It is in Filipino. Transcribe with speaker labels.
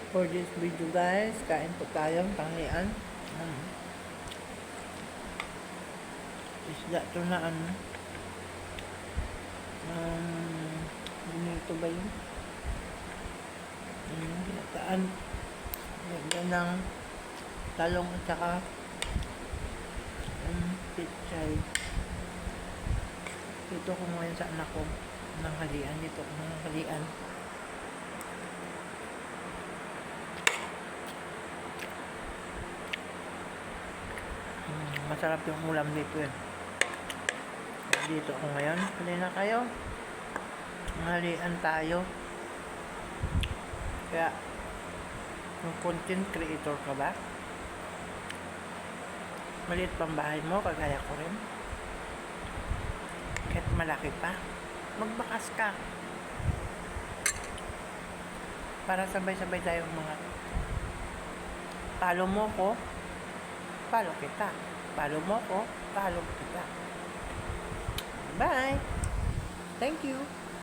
Speaker 1: For this video guys, kain po tayo tanghalian. Isda to na ganito ba yun? Ginataan. Ganda ng talong at saka pichay. Dito ko ngayon sa anak ko ng halian. Dito ko ng halian. Masarap yung ulam dito eh. Dito ako ngayon. Hali na kayo. Halian tayo. Kaya yung content creator ka ba? Maliit pang bahay mo, kagaya ko rin. Kahit malaki pa, magbakas ka. Para sabay-sabay tayong mga follow mo ko, follow kita. Follow mo ko, follow kita. Bye! Thank you!